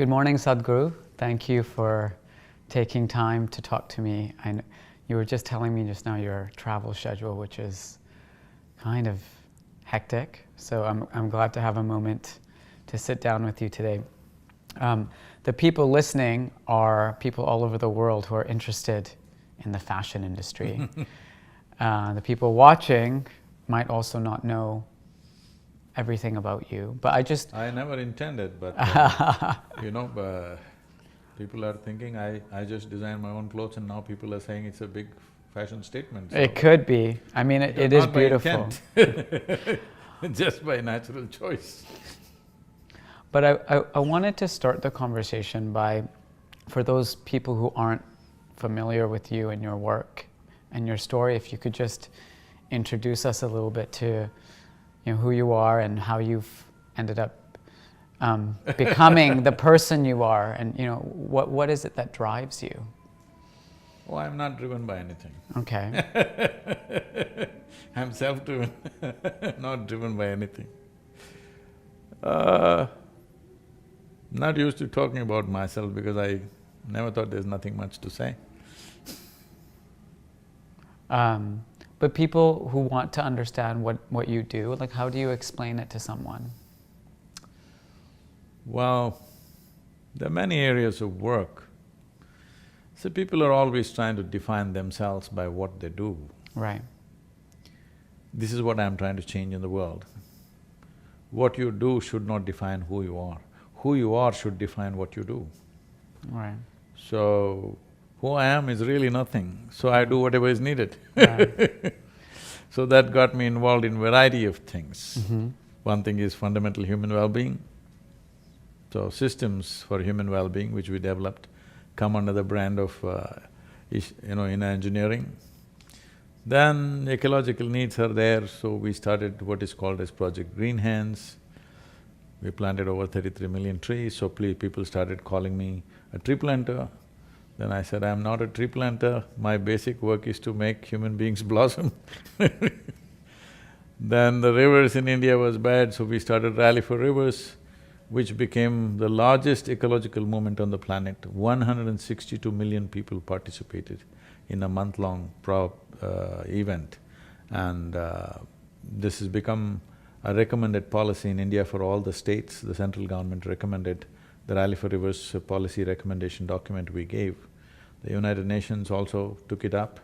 Good morning, Sadhguru. Thank you for taking time to talk to me. You were just telling me just now your travel schedule, which is kind of hectic. So I'm glad to have a moment to sit down with you today. The people listening are people all over the world who are interested in the fashion industry. The people watching might also not know everything about you, but I never intended, but people are thinking I just design my own clothes and now people are saying it's a big fashion statement. So it could be. I mean, it is beautiful. Just by natural choice. But I wanted to start the conversation by, for those people who aren't familiar with you and your work and your story, if you could just introduce us a little bit to who you are and how you've ended up becoming the person you are, and what is it that drives you? Oh, I'm not driven by anything. Okay. I'm self-driven, not driven by anything. Not used to talking about myself because I never thought there's nothing much to say. But people who want to understand what you do, like how do you explain it to someone? Well, there are many areas of work. So people are always trying to define themselves by what they do. Right. This is what I'm trying to change in the world. What you do should not define who you are. Who you are should define what you do. Right. So, who I am is really nothing, so I do whatever is needed. Right. So that got me involved in variety of things. Mm-hmm. One thing is fundamental human well-being. So systems for human well-being, which we developed, come under the brand of inner engineering. Then ecological needs are there, so we started what is called as Project Green Hands. We planted over 33 million trees, so people started calling me a tree planter. Then I said, I'm not a tree planter, my basic work is to make human beings blossom. Then the rivers in India was bad, so we started Rally for Rivers, which became the largest ecological movement on the planet. 162 million people participated in a month-long event. And this has become a recommended policy in India for all the states. The central government recommended the Rally for Rivers policy recommendation document we gave. The United Nations also took it up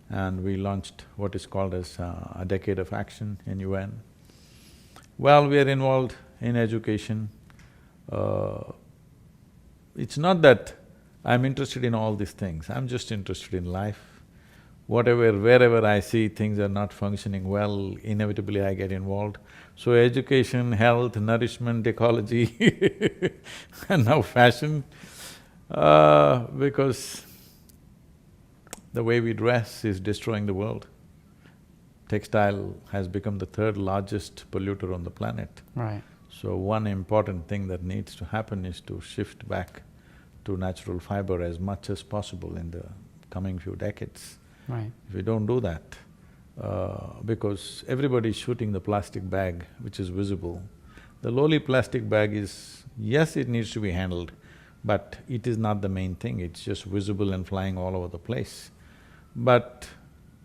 and we launched what is called as a decade of action in UN. Well, we are involved in education. It's not that I'm interested in all these things, I'm just interested in life. Wherever I see things are not functioning well, inevitably I get involved. So education, health, nourishment, ecology and now fashion, because the way we dress is destroying the world. Textile has become the third largest polluter on the planet. Right. So one important thing that needs to happen is to shift back to natural fiber as much as possible in the coming few decades. Right. If we don't do that, because everybody is shooting the plastic bag which is visible. The lowly plastic bag is… yes, it needs to be handled, but it is not the main thing, it's just visible and flying all over the place. But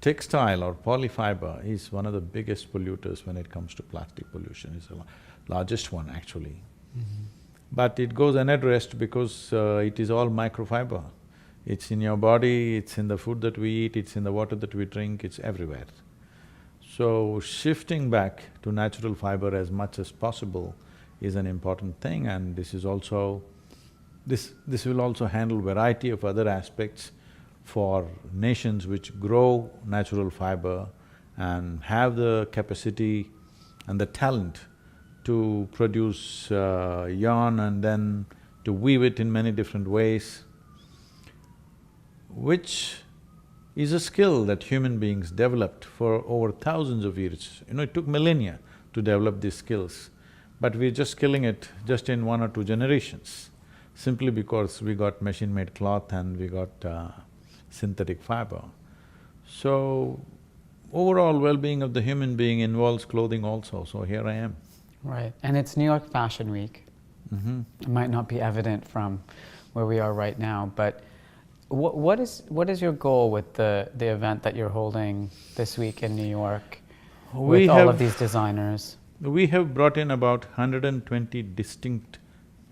textile or polyfiber is one of the biggest polluters when it comes to plastic pollution, it's the largest one actually. Mm-hmm. But it goes unaddressed because it is all microfiber. It's in your body, it's in the food that we eat, it's in the water that we drink, it's everywhere. So shifting back to natural fiber as much as possible is an important thing, and this is also… this will also handle variety of other aspects for nations which grow natural fiber and have the capacity and the talent to produce yarn and then to weave it in many different ways, which is a skill that human beings developed for over thousands of years. It took millennia to develop these skills, but we're just killing it just in 1 or 2 generations, simply because we got machine-made cloth and we got synthetic fiber. So, overall well-being of the human being involves clothing also, so here I am. Right. And it's New York Fashion Week. It might not be evident from where we are right now, but what is your goal with the event that you're holding this week in New York with all of these designers? We have brought in about 120 distinct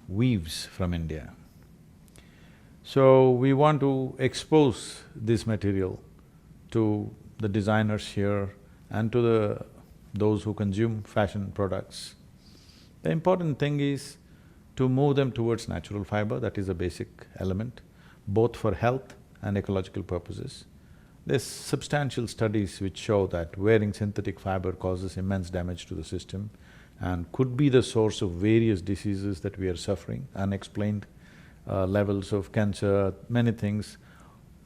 weaves from India. So we want to expose this material to the designers here and to those who consume fashion products. The important thing is to move them towards natural fiber, that is a basic element, both for health and ecological purposes. There's substantial studies which show that wearing synthetic fiber causes immense damage to the system and could be the source of various diseases that we are suffering, unexplained levels of cancer, many things.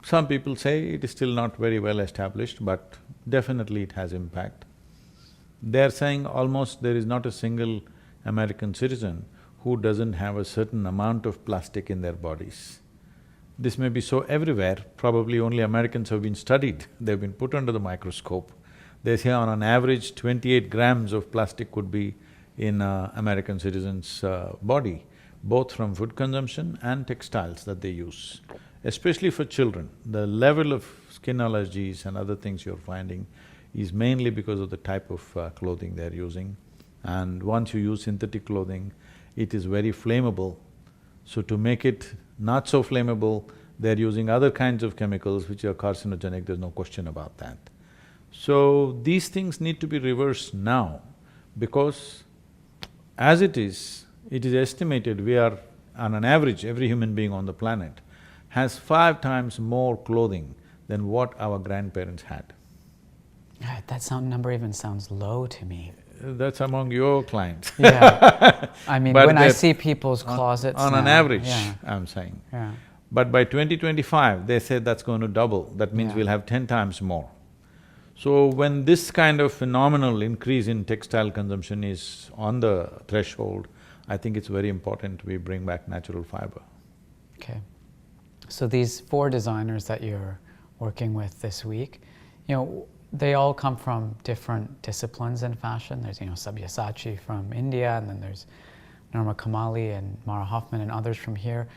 Some people say it is still not very well established, but definitely it has impact. They're saying almost there is not a single American citizen who doesn't have a certain amount of plastic in their bodies. This may be so everywhere, probably only Americans have been studied, they've been put under the microscope. They say on an average 28 grams of plastic could be in a American citizen's body, both from food consumption and textiles that they use. Especially for children, the level of skin allergies and other things you're finding is mainly because of the type of clothing they're using. And once you use synthetic clothing, it is very flammable. So to make it not so flammable, they're using other kinds of chemicals which are carcinogenic, there's no question about that. So these things need to be reversed now, because as it is estimated we are, on an average, every human being on the planet has 5 times more clothing than what our grandparents had. That number even sounds low to me. That's among your clients. Yeah, I mean, when I see people's closets on now, an average, yeah. I'm saying. Yeah. But by 2025, they said that's going to double, that means we'll have 10 times more. So when this kind of phenomenal increase in textile consumption is on the threshold, I think it's very important we bring back natural fiber. Okay. So these 4 designers that you're working with this week, they all come from different disciplines in fashion. There's, Sabyasachi from India, and then there's Norma Kamali and Hoffman and others from here.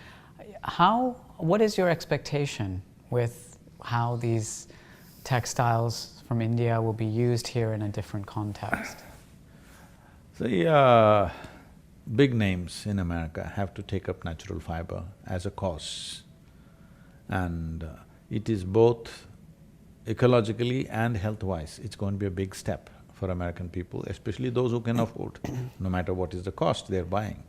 What is your expectation with how these textiles from India will be used here in a different context? The big names in America have to take up natural fiber as a cause. And it is both ecologically and health-wise, it's going to be a big step for American people, especially those who can afford, no matter what is the cost they're buying.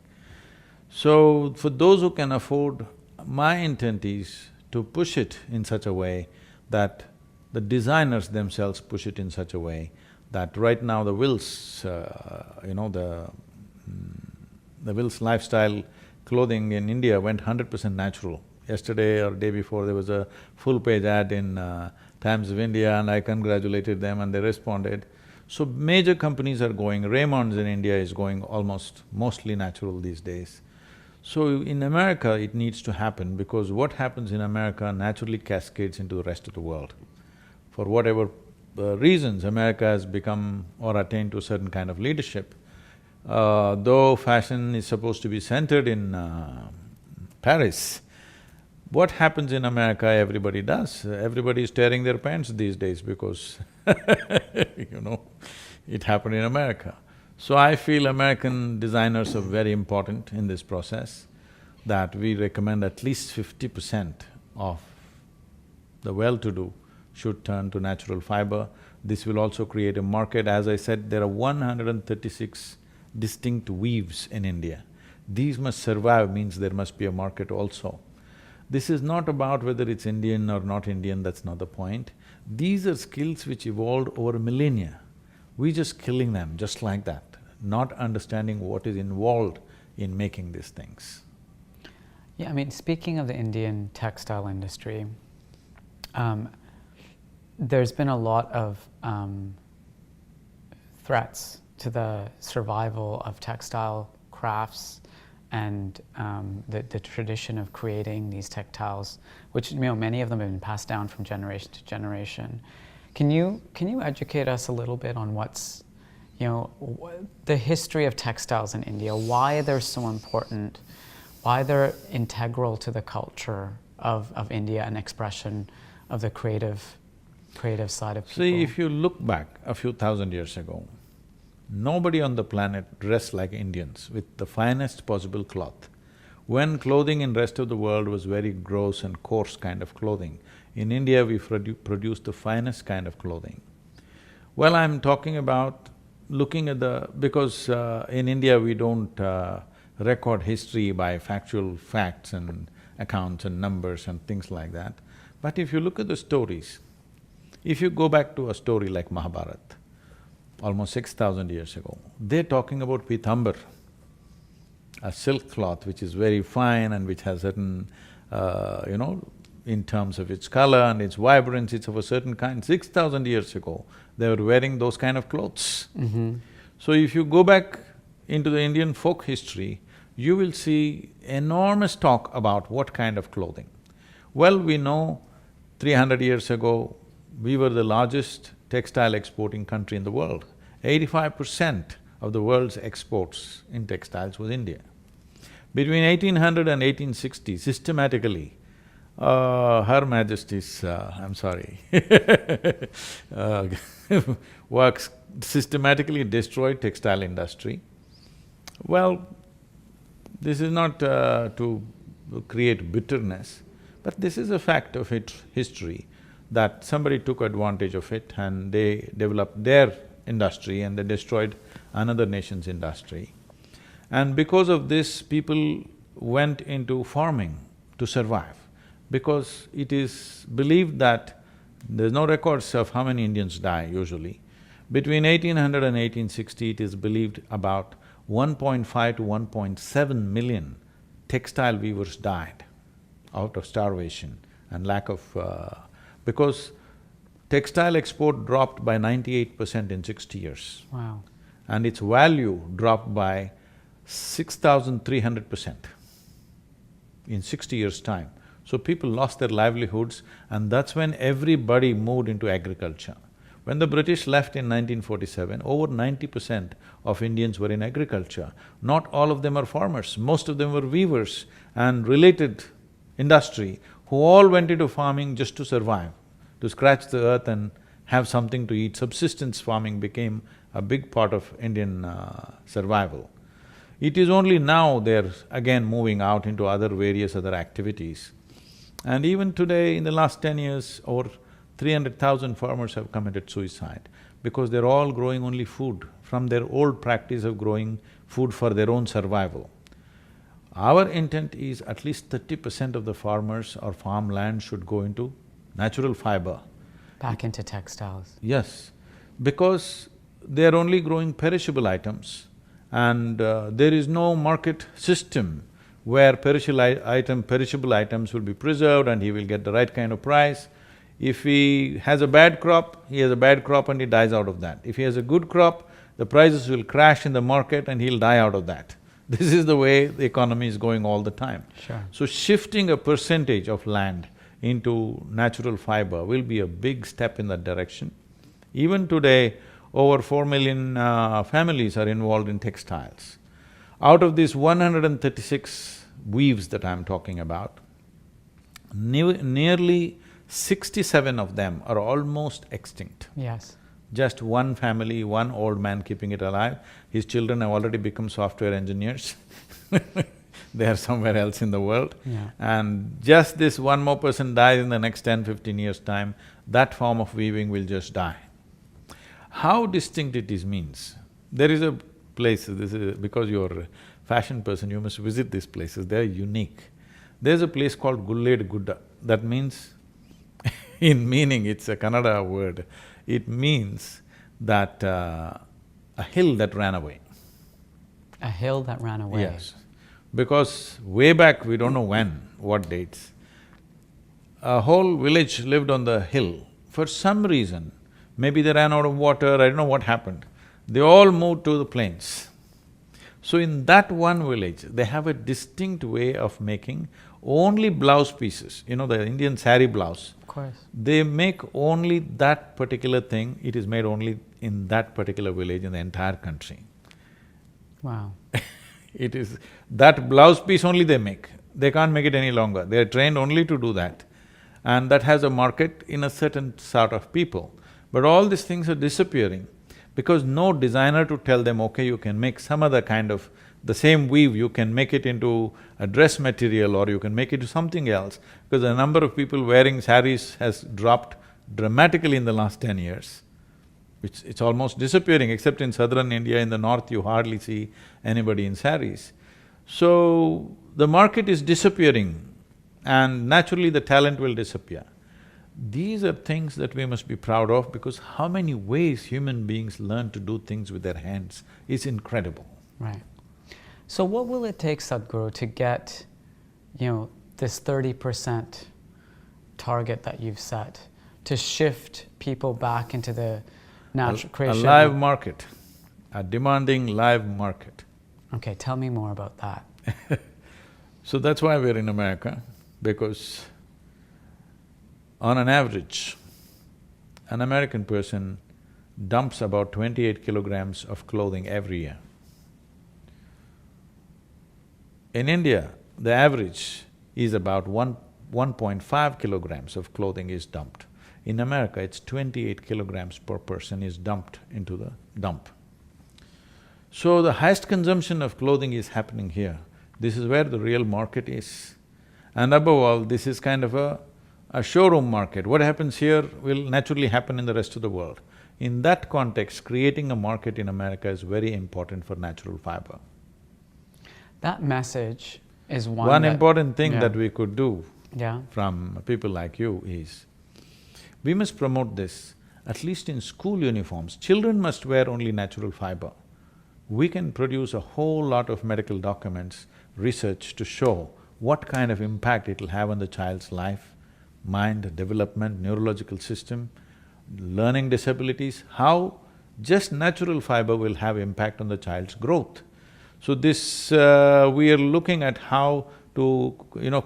So, for those who can afford, my intent is to push it in such a way that the designers themselves push it in such a way that right now the Wills, the Wills lifestyle clothing in India went 100% natural. Yesterday or day before, there was a full-page ad in Times of India, and I congratulated them and they responded. So major companies are going, Raymond's in India is going mostly natural these days. So in America, it needs to happen, because what happens in America naturally cascades into the rest of the world. For whatever reasons, America has become or attained to a certain kind of leadership. Though fashion is supposed to be centered in Paris, what happens in America, everybody does. Everybody is tearing their pants these days because it happened in America. So I feel American designers are very important in this process, that we recommend at least 50% of the well-to-do should turn to natural fiber. This will also create a market. As I said, there are 136 distinct weaves in India. These must survive, means there must be a market also. This is not about whether it's Indian or not Indian, that's not the point. These are skills which evolved over millennia. We're just killing them just like that, not understanding what is involved in making these things. Yeah, I mean, speaking of the Indian textile industry, there's been a lot of threats to the survival of textile crafts and the tradition of creating these textiles, which many of them have been passed down from generation to generation. Can you educate us a little bit on what's the history of textiles in India, why they're so important, why they're integral to the culture of India and expression of the creative side of people. See, if you look back a few thousand years ago, nobody on the planet dressed like Indians with the finest possible cloth. When clothing in rest of the world was very gross and coarse kind of clothing, in India we produced the finest kind of clothing. Well, I'm talking about looking at because in India we don't record history by factual facts and accounts and numbers and things like that. But if you look at the stories, if you go back to a story like Mahabharata, almost 6,000 years ago, they're talking about pitambar, a silk cloth which is very fine and which has certain, in terms of its color and its vibrance, it's of a certain kind. 6,000 years ago, they were wearing those kind of clothes. So if you go back into the Indian folk history, you will see enormous talk about what kind of clothing. Well, we know 300 years ago, we were the largest textile exporting country in the world. 85% of the world's exports in textiles was India. Between 1800 and 1860, systematically, Her Majesty's, works systematically destroyed textile industry. Well, this is not to create bitterness, but this is a fact of history, that somebody took advantage of it and they developed their industry and they destroyed another nation's industry. And because of this, people went into farming to survive, because it is believed that there's no records of how many Indians die usually. Between 1800 and 1860, it is believed about 1.5 to 1.7 million textile weavers died out of starvation and lack of… because textile export dropped by 98% in 60 years. Wow. And its value dropped by 6,300% in 60 years' time. So people lost their livelihoods, and that's when everybody moved into agriculture. When the British left in 1947, over 90% of Indians were in agriculture. Not all of them are farmers, most of them were weavers and related industry who all went into farming just to survive, to scratch the earth and have something to eat. Subsistence farming became a big part of Indian survival. It is only now they're again moving out into various other activities. And even today, in the last 10 years, over 300,000 farmers have committed suicide because they're all growing only food from their old practice of growing food for their own survival. Our intent is at least 30% of the farmers or farmland should go into natural fiber. Back into textiles. Yes, because they're only growing perishable items and there is no market system where perishable items will be preserved and he will get the right kind of price. If he has a bad crop, he has a bad crop and he dies out of that. If he has a good crop, the prices will crash in the market and he'll die out of that. This is the way the economy is going all the time. Sure. So shifting a percentage of land into natural fiber will be a big step in that direction. Even today, over 4 million families are involved in textiles. Out of these 136 weaves that I'm talking about, nearly 67 of them are almost extinct. Yes. Just one family, one old man keeping it alive. His children have already become software engineers they are somewhere else in the world. Yeah. And just this one more person dies in the next 10–15 years' time, that form of weaving will just die. How distinct it is means, there is a place, this is… because you're a fashion person, you must visit these places, they're unique. There's a place called Gulled Gudda, that means in meaning, it's a Kannada word, it means that a hill that ran away. A hill that ran away? Yes. Because way back, we don't know when, what dates, a whole village lived on the hill. For some reason, maybe they ran out of water, I don't know what happened, they all moved to the plains. So in that one village, they have a distinct way of making only blouse pieces, the Indian sari blouse. Of course. They make only that particular thing, it is made only in that particular village in the entire country. Wow. It is… that blouse piece only they make. They can't make it any longer. They are trained only to do that. And that has a market in a certain sort of people. But all these things are disappearing because no designer to tell them, okay, you can make some other kind of… the same weave, you can make it into a dress material or you can make it into something else, because the number of people wearing saris has dropped dramatically in the last 10 years. It's almost disappearing, except in southern India, in the north you hardly see anybody in saris. So, the market is disappearing and naturally the talent will disappear. These are things that we must be proud of, because how many ways human beings learn to do things with their hands is incredible. Right. So what will it take, Sadhguru, to get, this 30% target that you've set, to shift people back into the natural creation? A live market, a demanding live market. Okay, tell me more about that. So that's why we're in America, because on an average, an American person dumps about 28 kilograms of clothing every year. In India, the average is about 1.5 kilograms of clothing is dumped. In America, it's 28 kilograms per person is dumped into the dump. So the highest consumption of clothing is happening here. This is where the real market is. And above all, this is kind of a showroom market. What happens here will naturally happen in the rest of the world. In that context, creating a market in America is very important for natural fiber. That message is one important thing that we could do Yeah. from people like you is, we must promote this, at least in school uniforms. Children must wear only natural fiber. We can produce a whole lot of medical documents, research to show what kind of impact it'll have on the child's life, mind, development, neurological system, learning disabilities, how just natural fiber will have impact on the child's growth. So this… we are looking at how to,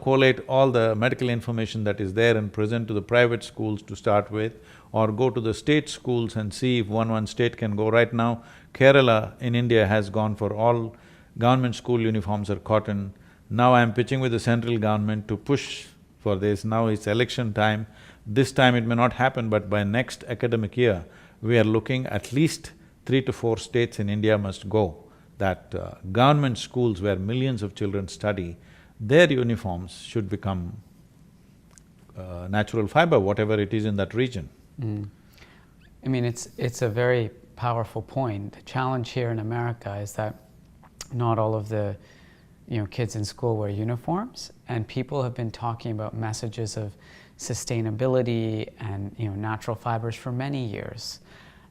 collate all the medical information that is there and present to the private schools to start with, or go to the state schools and see if one state can go. Right now, Kerala in India has gone for all government school uniforms are cotton. Now I'm pitching with the central government to push for this. Now it's election time. This time it may not happen, but by next academic year, we are looking at least 3 to 4 states in India must go, that government schools where millions of children study, their uniforms should become natural fiber, whatever it is in that region. I mean, it's a very powerful point. The challenge here in America is that not all of the kids in school wear uniforms, and people have been talking about messages of sustainability and natural fibers for many years.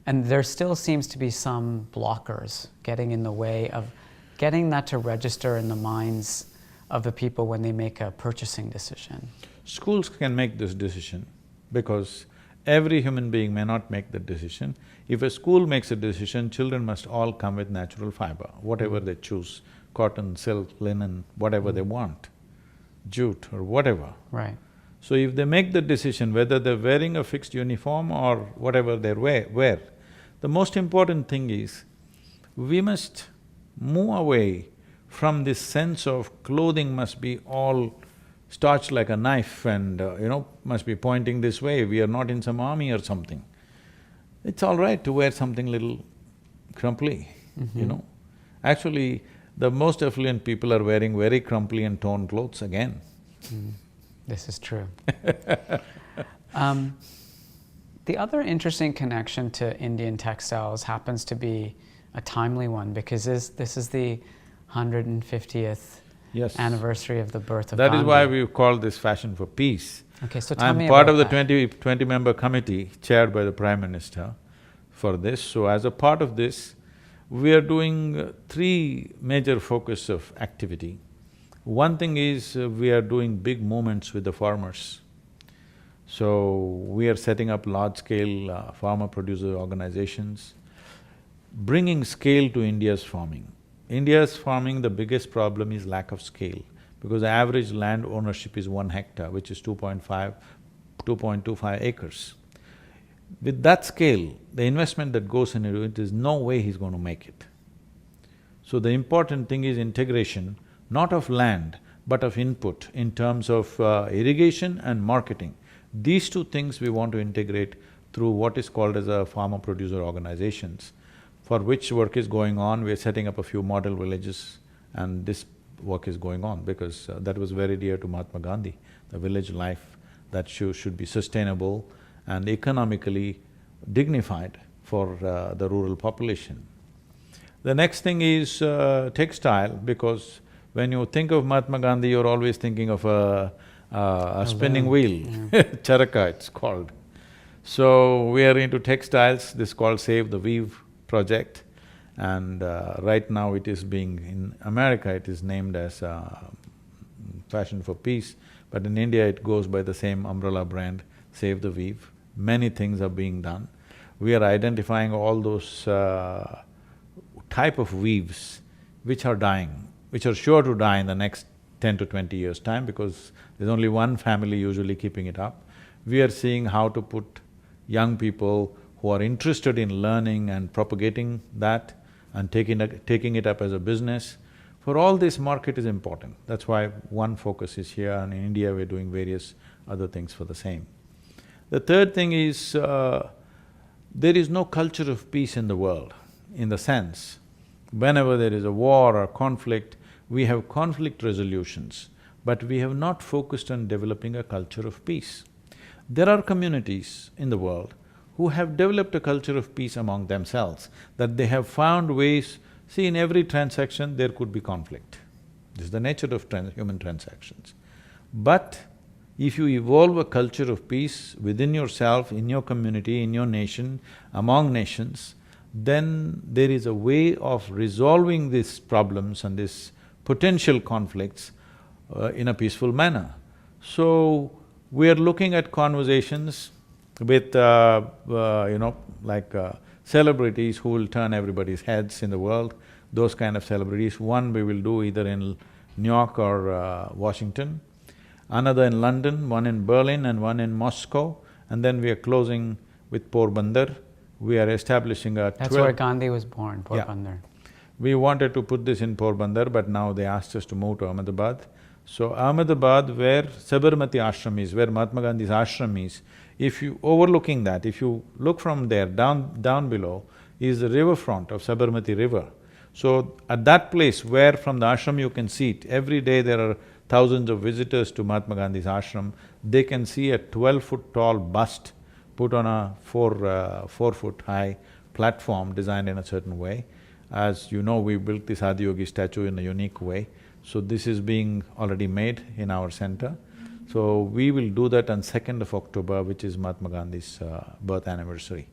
And there still seems to be some blockers getting in the way of getting that to register in the minds of the people when they make a purchasing decision. Schools can make this decision because every human being may not make the decision. If a school makes a decision, children must all come with natural fiber, whatever they choose, cotton, silk, linen, whatever they want, jute or whatever. Right. So if they make the decision whether they're wearing a fixed uniform or whatever they wear, the most important thing is, we must move away from this sense of clothing must be all starched like a knife and, must be pointing this way, we are not in some army or something. It's all right to wear something little crumply, Actually, the most affluent people are wearing very crumply and torn clothes again. This is true. The other interesting connection to Indian textiles happens to be a timely one, because this is the 150th anniversary of the birth of Gandhi. That is why we call this Fashion for Peace. Okay, so tell me I'm part about of the that. 20-member committee chaired by the Prime Minister for this. So as a part of this, we are doing 3 major focus of activity. One thing is, we are doing big movements with the farmers. So, we are setting up large-scale farmer producer organizations, bringing scale to India's farming. India's farming, the biggest problem is lack of scale, because the average land ownership is 1 hectare, which is 2.25 acres. With that scale, the investment that goes into it is no way he's going to make it. So the important thing is integration, not of land, but of input in terms of irrigation and marketing. These two things we want to integrate through what is called as a farmer-producer organizations, for which work is going on. We're setting up a few model villages, and this work is going on because that was very dear to Mahatma Gandhi, the village life that should be sustainable and economically dignified for the rural population. The next thing is textile, because when you think of Mahatma Gandhi, you're always thinking of a spinning wheel, charaka it's called. So we are into textiles, this is called Save the Weave project, and right now it is being… in America it is named as Fashion for Peace, but in India it goes by the same umbrella brand, Save the Weave. Many things are being done. We are identifying all those type of weaves which are dying, which are sure to die in the next 10 to 20 years' time because there's only one family usually keeping it up. We are seeing how to put young people who are interested in learning and propagating that and taking it up as a business. For all this, market is important. That's why one focus is here, and in India we're doing various other things for the same. The third thing is, there is no culture of peace in the world, in the sense, whenever there is a war or conflict, we have conflict resolutions, but we have not focused on developing a culture of peace. There are communities in the world who have developed a culture of peace among themselves, that they have found ways… See, in every transaction there could be conflict. This is the nature of human transactions. But if you evolve a culture of peace within yourself, in your community, in your nation, among nations, then there is a way of resolving these problems and these potential conflicts in a peaceful manner. So, we are looking at conversations with, celebrities who will turn everybody's heads in the world, those kind of celebrities. One we will do either in New York or Washington, another in London, one in Berlin and one in Moscow, and then we are closing with Porbandar. We are establishing a… That's where Gandhi was born, Porbandar. Yeah. We wanted to put this in Porbandar, but now they asked us to move to Ahmedabad. So Ahmedabad, where Sabarmati ashram is, where Mahatma Gandhi's ashram is, if you… overlooking that, if you look from there, down below is the riverfront of Sabarmati river. So at that place where from the ashram you can see it, every day there are thousands of visitors to Mahatma Gandhi's ashram, they can see a 12-foot tall bust put on a 4-foot high platform designed in a certain way. As you know, we built this Adiyogi statue in a unique way, so this is being already made in our center. So we will do that on 2nd of October, which is Mahatma Gandhi's birth anniversary.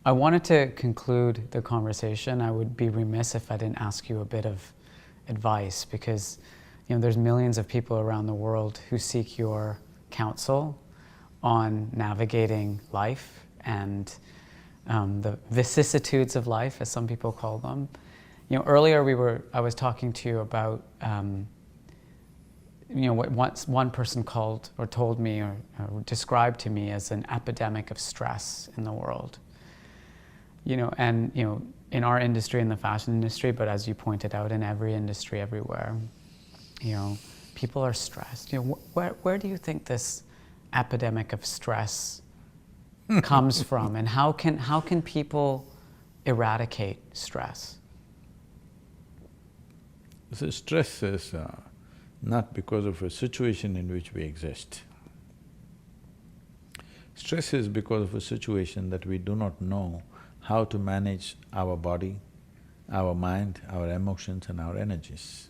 I wanted to conclude the conversation. I would be remiss if I didn't ask you a bit of advice, because there's millions of people around the world who seek your counsel on navigating life and the vicissitudes of life, as some people call them. Earlier I was talking to you about what once one person called or told me or described to me as an epidemic of stress in the world. In our industry, in the fashion industry, but as you pointed out, in every industry everywhere, people are stressed. Where do you think this epidemic of stress comes from, and how can people eradicate stress? So stress is not because of a situation in which we exist. Stress is because of a situation that we do not know how to manage our body, our mind, our emotions and our energies.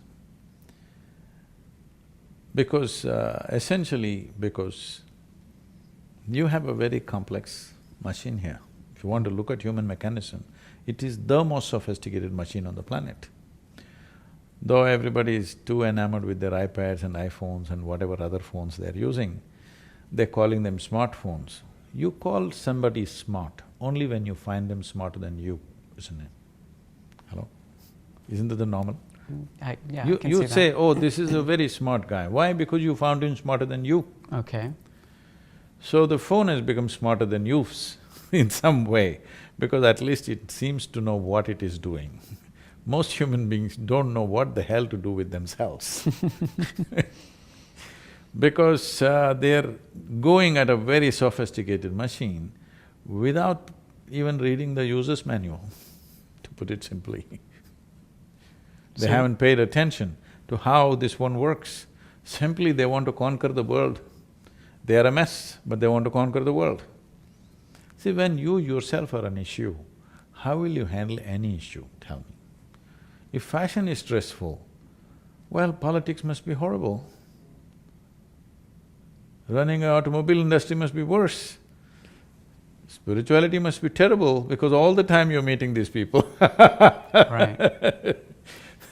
Because essentially because you have a very complex machine here. If you want to look at human mechanism, it is the most sophisticated machine on the planet. Though everybody is too enamored with their iPads and iPhones and whatever other phones they're using, they're calling them smartphones. You call somebody smart only when you find them smarter than you, isn't it? Hello? Isn't that the normal? Yeah, You say, oh, this is a very smart guy. Why? Because you found him smarter than you. Okay. So the phone has become smarter than you, in some way, because at least it seems to know what it is doing. Most human beings don't know what the hell to do with themselves because they're going at a very sophisticated machine without even reading the user's manual, to put it simply. They haven't paid attention to how this one works. Simply they want to conquer the world. They are a mess, but they want to conquer the world. See, when you yourself are an issue, how will you handle any issue, tell me? If fashion is stressful, well, politics must be horrible. Running an automobile industry must be worse. Spirituality must be terrible because all the time you're meeting these people Right.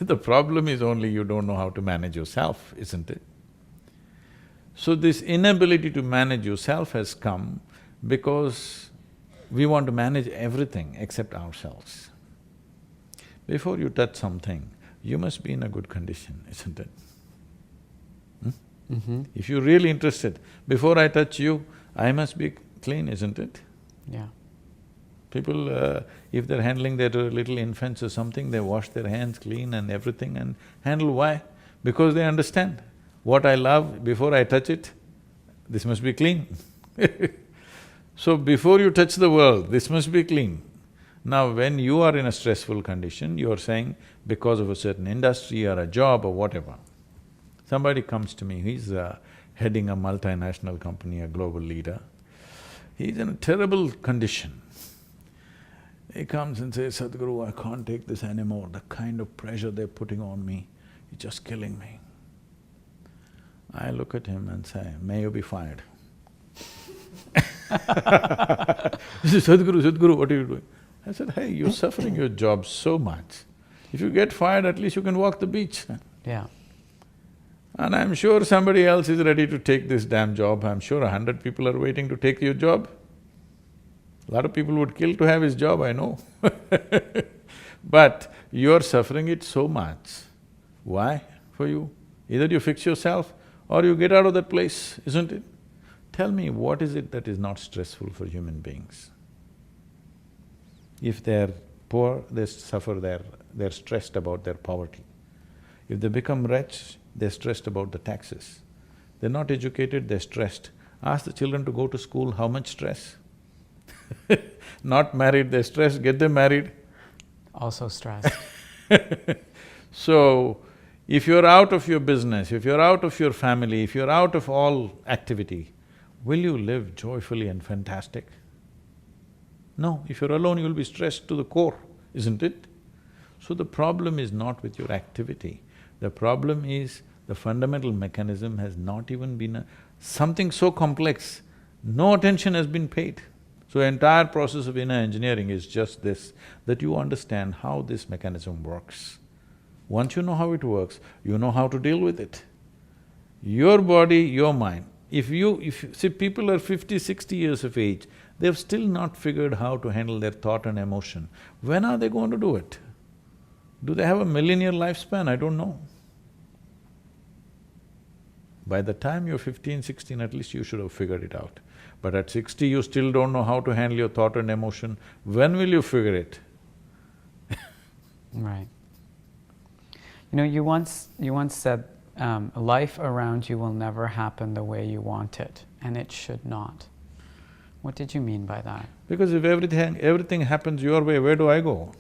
The problem is only you don't know how to manage yourself, isn't it? So this inability to manage yourself has come because we want to manage everything except ourselves. Before you touch something, you must be in a good condition, isn't it? If you're really interested, before I touch you, I must be clean, isn't it? Yeah. People, if they're handling their little infants or something, they wash their hands clean and everything and handle. Why? Because they understand, what I love, before I touch it, this must be clean So before you touch the world, this must be clean. Now when you are in a stressful condition, you are saying, because of a certain industry or a job or whatever, somebody comes to me, he's heading a multinational company, a global leader, he's in a terrible condition. He comes and says, Sadhguru, I can't take this anymore, the kind of pressure they're putting on me, it's just killing me. I look at him and say, may you be fired. He says, Sadhguru, what are you doing? I said, hey, you're suffering your job so much. If you get fired, at least you can walk the beach. Yeah. And I'm sure somebody else is ready to take this damn job. I'm sure 100 people are waiting to take your job. A lot of people would kill to have his job, I know but you're suffering it so much. Why for you? Either you fix yourself or you get out of that place, isn't it? Tell me, what is it that is not stressful for human beings? If they're poor, they suffer they're stressed about their poverty. If they become rich, they're stressed about the taxes. They're not educated, they're stressed. Ask the children to go to school, how much stress? Not married, they're stressed, get them married. Also stressed. So, if you're out of your business, if you're out of your family, if you're out of all activity, will you live joyfully and fantastic? No, if you're alone, you'll be stressed to the core, isn't it? So the problem is not with your activity, the problem is the fundamental mechanism has not even been something so complex, no attention has been paid. So entire process of inner engineering is just this, that you understand how this mechanism works. Once you know how it works, you know how to deal with it. Your body, your mind. See, people are 50, 60 years of age, they've still not figured how to handle their thought and emotion. When are they going to do it? Do they have a millennial lifespan? I don't know. By the time you're 15, 16, at least you should have figured it out. But at 60, you still don't know how to handle your thought and emotion. When will you figure it? Right. You know, you once said, life around you will never happen the way you want it, and it should not. What did you mean by that? Because if everything happens your way, where do I go?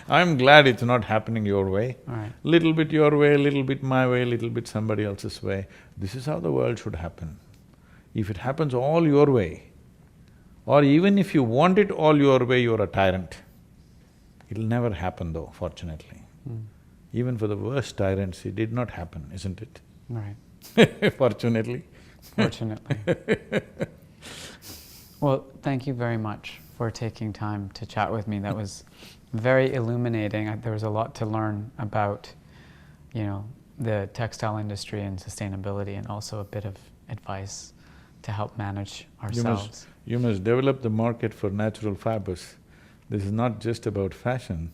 I'm glad it's not happening your way. Right. Little bit your way, little bit my way, little bit somebody else's way. This is how the world should happen. If it happens all your way, or even if you want it all your way, you're a tyrant. It'll never happen though, fortunately. Even for the worst tyrants, it did not happen, isn't it? Right. Fortunately. Fortunately. Well, thank you very much for taking time to chat with me. That was very illuminating. There was a lot to learn about, you know, the textile industry and sustainability, and also a bit of advice to help manage ourselves. You must develop the market for natural fibers. This is not just about fashion,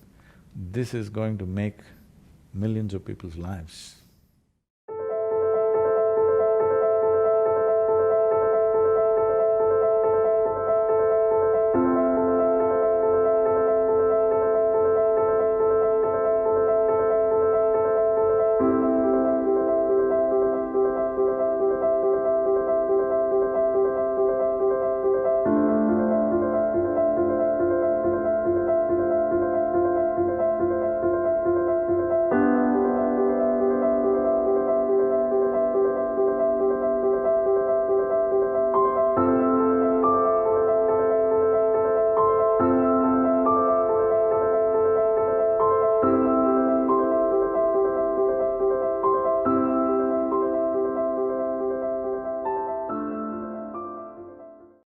this is going to make millions of people's lives.